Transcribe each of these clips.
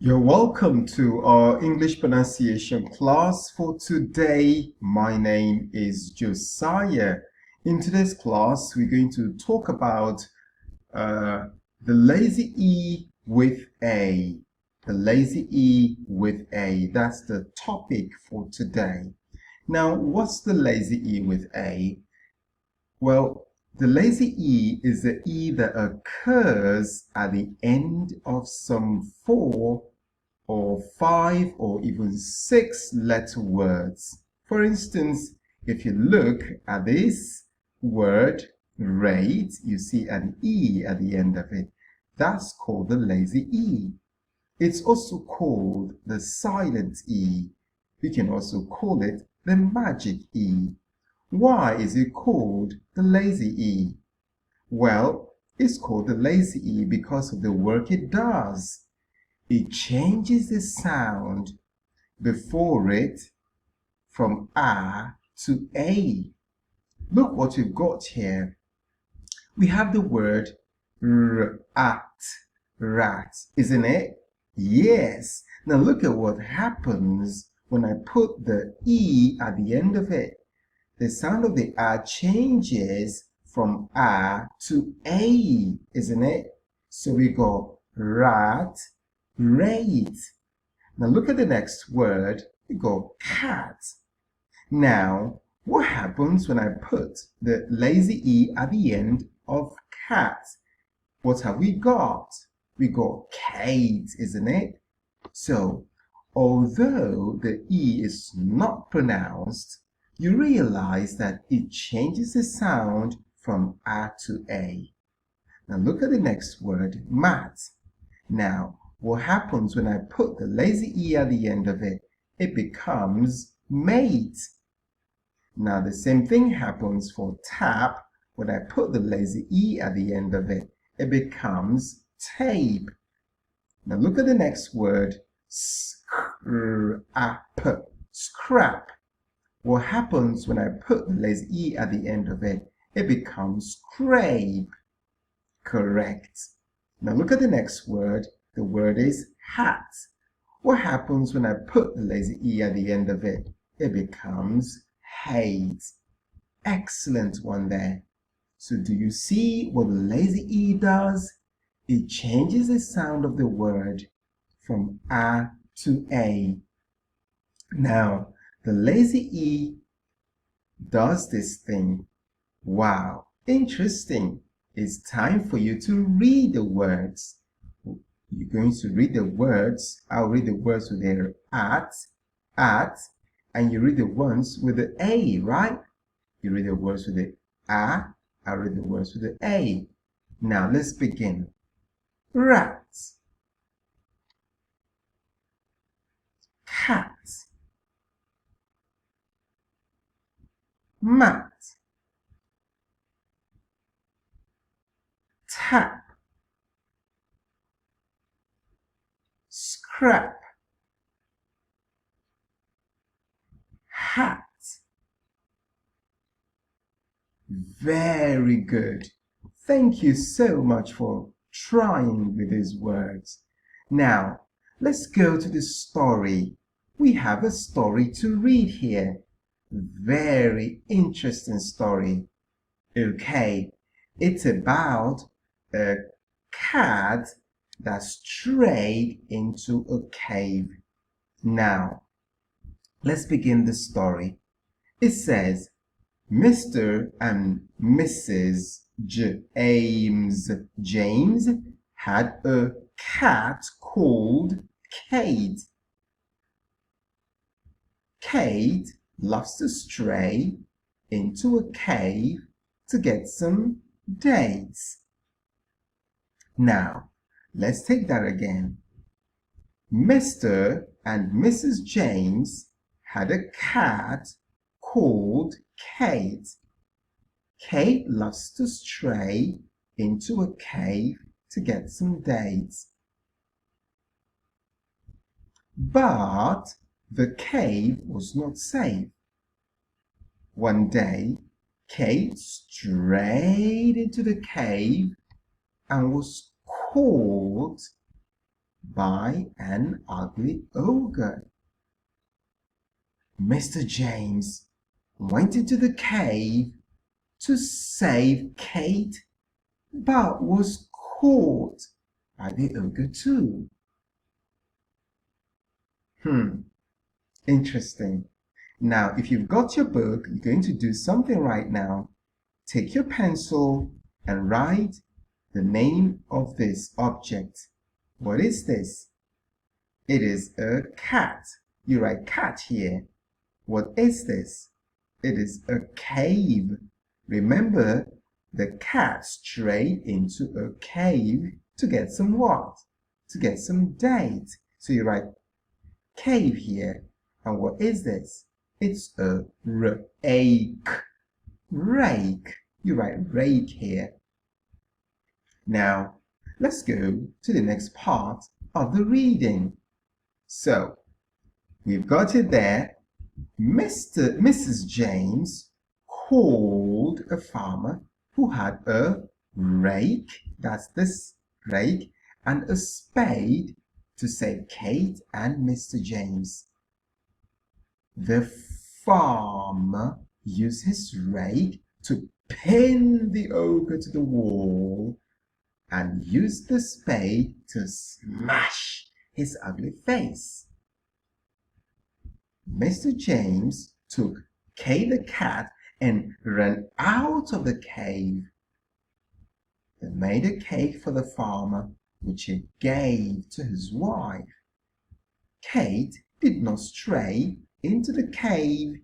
You're welcome to our English pronunciation class for today. My name is Josiah. In today's class, we're going to talk about the lazy E with A. The lazy E with A. That's the topic for today. Now, what's the lazy E with A? Well, the lazy E is the E that occurs at the end of some 4 or 5 or even 6 letter words. For instance, if you look at this word rate, you see an E at the end of it. That's called the lazy E. It's also called the silent E. You can also call it the magic E. Why is it called the lazy E? Well, it's called the lazy E because of the work it does. It changes the sound before it from A to A. Look what we've got here. We have the word rat, isn't it? Yes. Now look at what happens when I put the E at the end of it. The sound of the A changes from A to A, isn't it? So we go rat, rate. Now look at the next word. We go cat. Now, what happens when I put the lazy E at the end of cat? What have we got? We got Kate, isn't it? So, although the E is not pronounced, you realize that it changes the sound from A to A. Now look at the next word, mat. Now, what happens when I put the lazy E at the end of it? It becomes mate. Now, the same thing happens for tap. When I put the lazy E at the end of it, it becomes tape. Now, look at the next word, scrap. Scrap. What happens when I put the lazy E at the end of it? It becomes scrape. Correct. Now, look at the next word. The word is hat. What happens when I put the lazy E at the end of it? It becomes hate. Excellent one there. So do you see what the lazy E does? It changes the sound of the word from A to A. Now, the lazy E does this thing. Wow, interesting. It's time for you to read the words. You're going to read the words. I'll read the words with their at, and you read the ones with the A, right? You read the words with the A, I read the words with the A. Now let's begin. Rat, cat, mat, tap, scrap, hat. Very good. Thank you so much for trying with these words. Now, let's go to the story. We have a story to read here. Very interesting story. Okay, it's about a cat that strayed into a cave. Now, let's begin the story. It says, Mr. and Mrs. James had a cat called Kate. Kate loves to stray into a cave to get some dates. Now, let's take that again. Mr. and Mrs. James had a cat called Kate. Kate loves to stray into a cave to get some dates. But the cave was not safe. One day, Kate strayed into the cave and was caught by an ugly ogre. Mr. James went into the cave to save Kate, but was caught by the ogre too. Interesting. Now, if you've got your book, you're going to do something right now. Take your pencil and write the name of this object. What is this? It is a cat. You write cat here. What is this? It is a cave. Remember, the cat strayed into a cave to get some what? To get some dates. So you write cave here. And what is this? It's a rake. Rake. You write rake here. Now, let's go to the next part of the reading. So, we've got it there. Mrs. James called a farmer who had a rake, that's this rake, and a spade to save Kate and Mr. James. The farmer used his rake to pin the ogre to the wall and used the spade to smash his ugly face. Mr. James took Kate the cat and ran out of the cave. They made a cake for the farmer, which he gave to his wife. Kate did not stray into the cave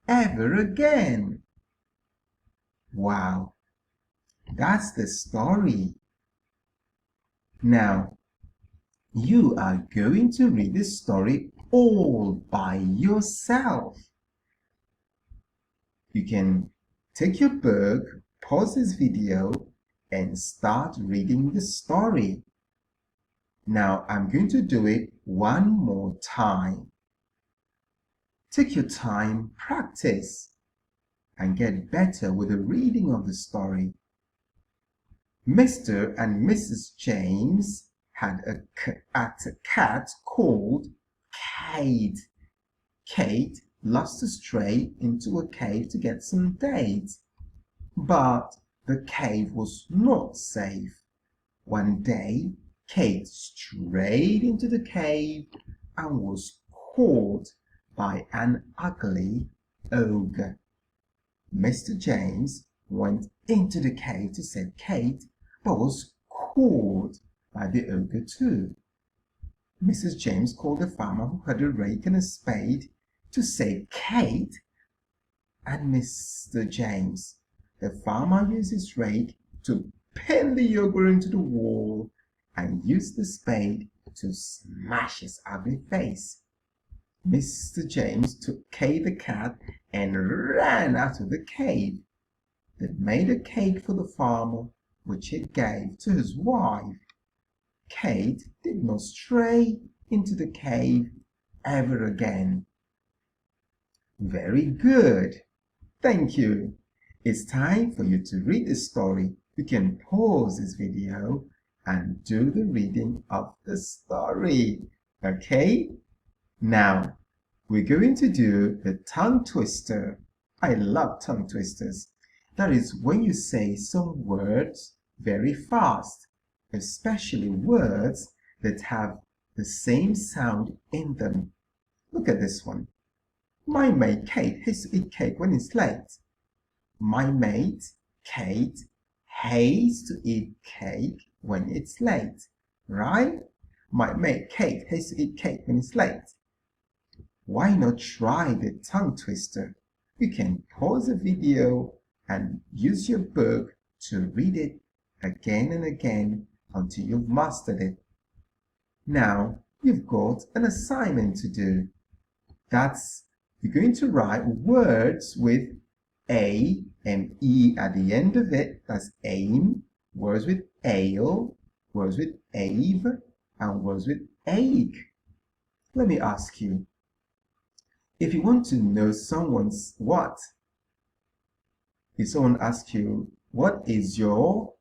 ever again. Wow, that's the story. Now, you are going to read this story all by yourself. You can take your book, pause this video, and start reading the story. Now, I'm going to do it one more time. Take your time, practice, and get better with the reading of the story. Mr. and Mrs. James had a cat called Kate. Kate lost to stray into a cave to get some dates, but the cave was not safe. One day, Kate strayed into the cave and was caught by an ugly ogre. Mr. James went into the cave to save Kate, but was caught by the ogre too. Mrs. James called the farmer who had a rake and a spade to save Kate and Mr. James. The farmer used his rake to pin the ogre into the wall and used the spade to smash his ugly face. Mr. James took Kate the cat and ran out of the cave. They made a cake for the farmer, which he gave to his wife. Kate did not stray into the cave ever again. Very good. Thank you. It's time for you to read the story. You can pause this video and do the reading of the story. Okay? Now, we're going to do the tongue twister. I love tongue twisters. That is when you say some words very fast, especially words that have the same sound in them. Look at this one. My mate Kate hates to eat cake when it's late. My mate Kate hates to eat cake when it's late. Right? My mate Kate hates to eat cake when it's late. Why not try the tongue twister? You can pause the video and use your book to read it again and again until you've mastered it. Now, you've got an assignment to do. You're going to write words with A and E at the end of it. That's aim, words with ale, words with ave, and words with ache. Let me ask you, if you want to know someone's what, if someone asks you, what is your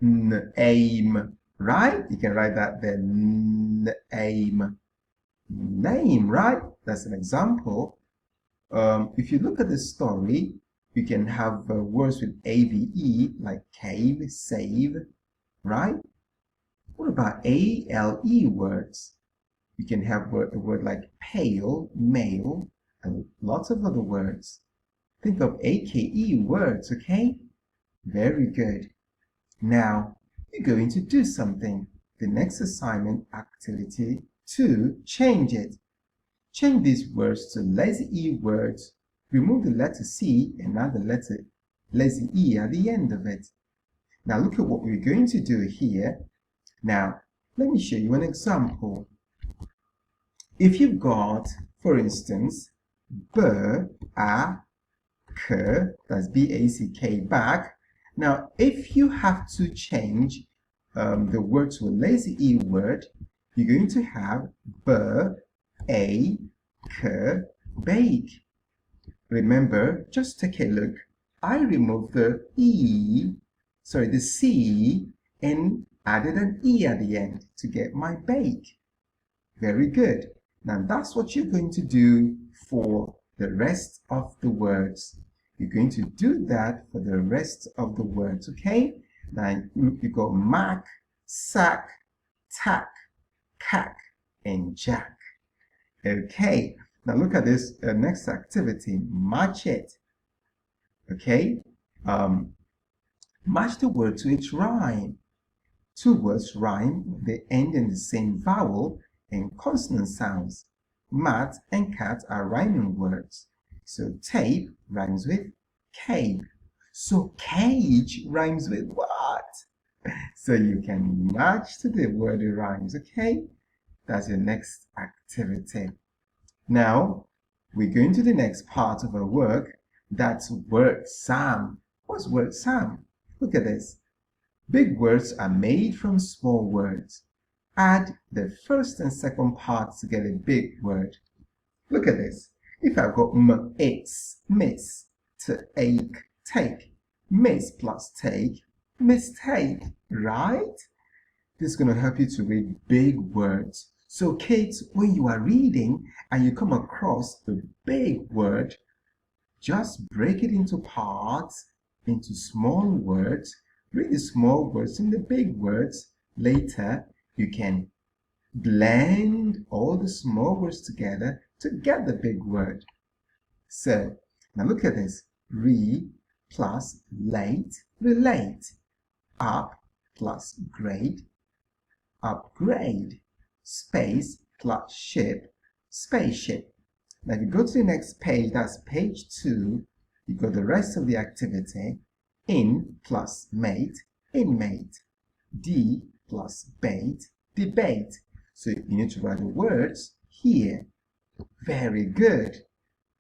aim? right? You can write that there, name, name, right? That's an example. If you look at the story, you can have words with AVE like cave, save, right? What about ALE words? You can have a word like pale, male, and lots of other words. Think of AKE words, okay? Very good. Now, you're going to do something. The next assignment activity 2, change it. Change these words to lazy E words. Remove the letter C and add the letter lazy E at the end of it. Now look at what we're going to do here. Now, let me show you an example. If you've got, for instance, B, A, K, that's B-A-C-K, back. Now, if you have to change the word to a lazy E word, you're going to have B, A, K, bake. Remember, just take a look. I removed the C, and added an E at the end to get my bake. Very good. Now that's what you're going to do for the rest of the words. You're going to do that for the rest of the words, okay? Now you got mac, sack, tack, cack, and jack. Okay, now look at this next activity, match it. Okay, match the word to its rhyme. Two words rhyme, they end in the same vowel and consonant sounds. Mat and cat are rhyming words. So tape rhymes with cape. So cage rhymes with what? So you can match to the word it rhymes, okay? That's your next activity. Now, we're going to the next part of our work. That's word sum. What's word sum? Look at this. Big words are made from small words. Add the first and second parts to get a big word. Look at this. If I've got it's, miss, to ache, take, miss plus take, mistake, right? This is going to help you to read big words. So kids, when you are reading and you come across a big word, just break it into parts, into small words. Read the small words and the big words. Later, you can blend all the small words together to get the big word. So, now look at this. Re plus late, relate. Up plus grade, upgrade. Space plus ship, spaceship. Now if you go to the next page, that's page 2, you got the rest of the activity. In plus mate, inmate. D plus bait, debate. So you need to write the words here. Very good.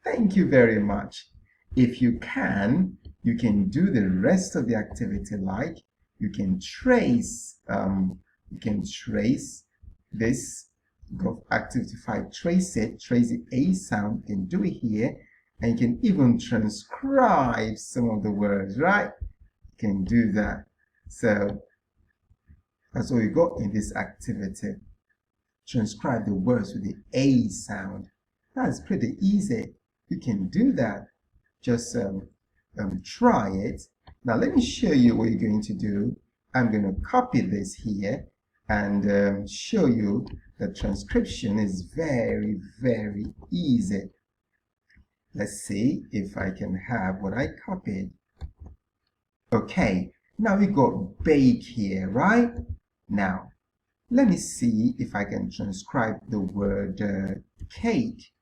Thank you very much. If you can do the rest of the activity like you can trace this. Go activity 5, trace the A sound. You can do it here, and you can even transcribe some of the words, right? You can do that. So that's all you got in this activity. Transcribe the words with the A sound. That's pretty easy. You can do that. Just try it. Now let me show you what you're going to do. I'm going to copy this here and show you that transcription is very, very easy. Let's see if I can have what I copied. Okay, now we got bake here, right? Now, let me see if I can transcribe the word cake.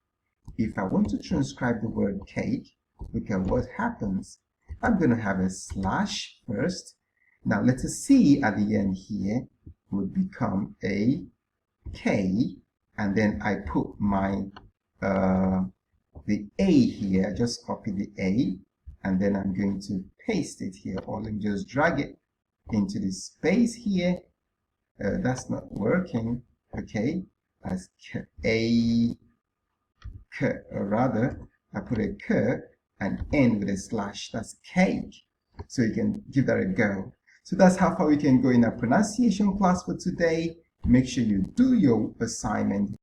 If I want to transcribe the word cake, look at what happens. I'm going to have a slash first. Now, letter C at the end here would become a K, and then I put my the A here. Just copy the A, and then I'm going to paste it here, or let me just drag it into the space here. That's not working. Okay, that's K, or rather, I put a K and end with a slash. That's cake. So you can give that a go. So that's how far we can go in our pronunciation class for today. Make sure you do your assignment